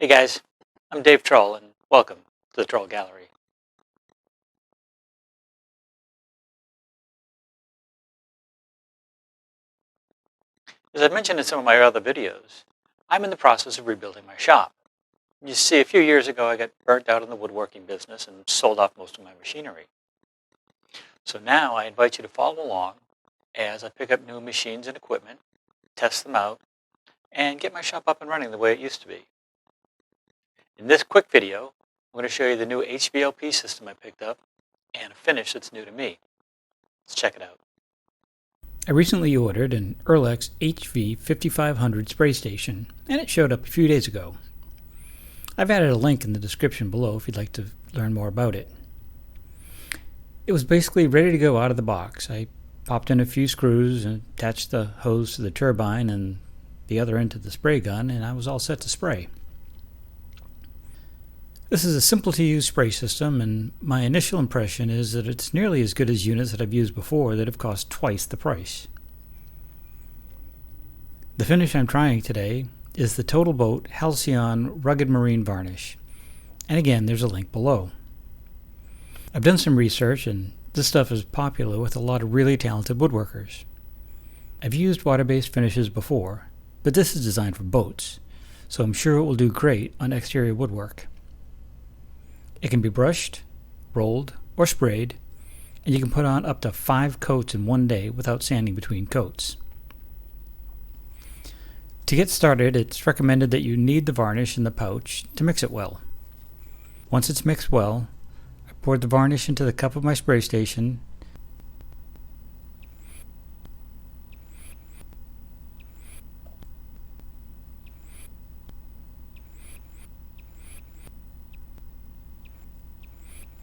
Hey guys, I'm Dave Trull and welcome to the Trull Gallery. As I've mentioned in some of my other videos, I'm in the process of rebuilding my shop. You see, a few years ago I got burnt out in the woodworking business and sold off most of my machinery. So now I invite you to follow along as I pick up new machines and equipment, test them out, and get my shop up and running the way it used to be. In this quick video, I'm going to show you the new HVLP system I picked up and a finish that's new to me. Let's check it out. I recently ordered an Erlex HV5500 spray station, and it showed up a few days ago. I've added a link in the description below if you'd like to learn more about it. It was basically ready to go out of the box. I popped in a few screws and attached the hose to the turbine and the other end to the spray gun, and I was all set to spray. This is a simple-to-use spray system, and my initial impression is that it's nearly as good as units that I've used before that have cost twice the price. The finish I'm trying today is the Total Boat Halcyon Rugged Marine Varnish, and again there's a link below. I've done some research, and this stuff is popular with a lot of really talented woodworkers. I've used water-based finishes before, but this is designed for boats, so I'm sure it will do great on exterior woodwork. It can be brushed, rolled, or sprayed, and you can put on up to 5 coats in one day without sanding between coats. To get started, it's recommended that you knead the varnish in the pouch to mix it well. Once it's mixed well, I poured the varnish into the cup of my spray station,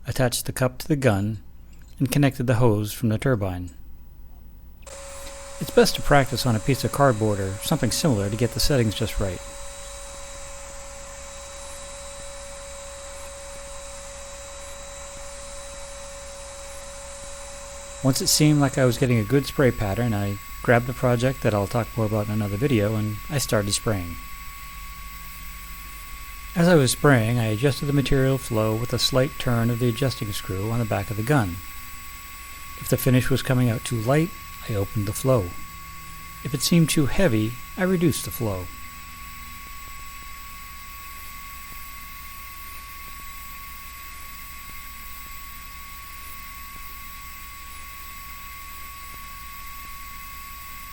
attached the cup to the gun, and connected the hose from the turbine. It's best to practice on a piece of cardboard or something similar to get the settings just right. Once it seemed like I was getting a good spray pattern, I grabbed a project that I'll talk more about in another video, and I started spraying. As I was spraying, I adjusted the material flow with a slight turn of the adjusting screw on the back of the gun. If the finish was coming out too light, I opened the flow. If it seemed too heavy, I reduced the flow.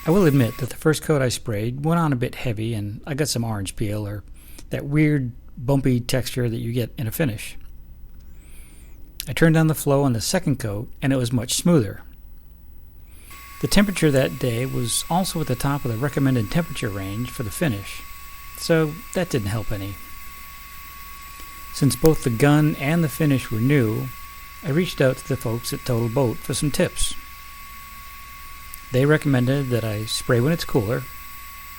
I will admit that the first coat I sprayed went on a bit heavy, and I got some orange peel, or that weird bumpy texture that you get in a finish. I turned down the flow on the second coat, and it was much smoother. The temperature that day was also at the top of the recommended temperature range for the finish, so that didn't help any. Since both the gun and the finish were new, I reached out to the folks at Total Boat for some tips. They recommended that I spray when it's cooler,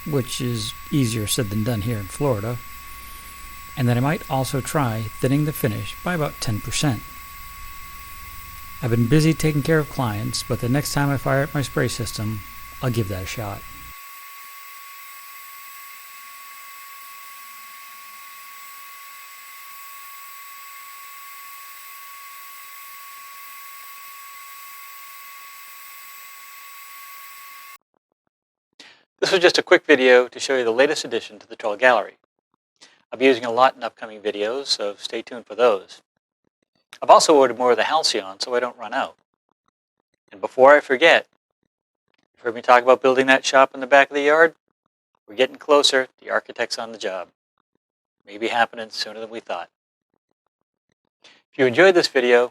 which is easier said than done here in Florida, and that I might also try thinning the finish by about 10%. I've been busy taking care of clients, but the next time I fire up my spray system, I'll give that a shot. This was just a quick video to show you the latest addition to the Trull Gallery. I'll be using a lot in upcoming videos, so stay tuned for those. I've also ordered more of the Halcyon so I don't run out. And before I forget, you've heard me talk about building that shop in the back of the yard? We're getting closer. The architect's on the job. Maybe happening sooner than we thought. If you enjoyed this video,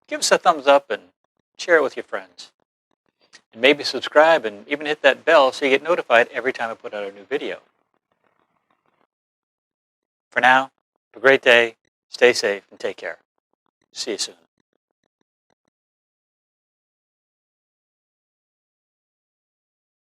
give us a thumbs up and share it with your friends. And maybe subscribe and even hit that bell so you get notified every time I put out a new video. For now, have a great day, stay safe, and take care. See you soon.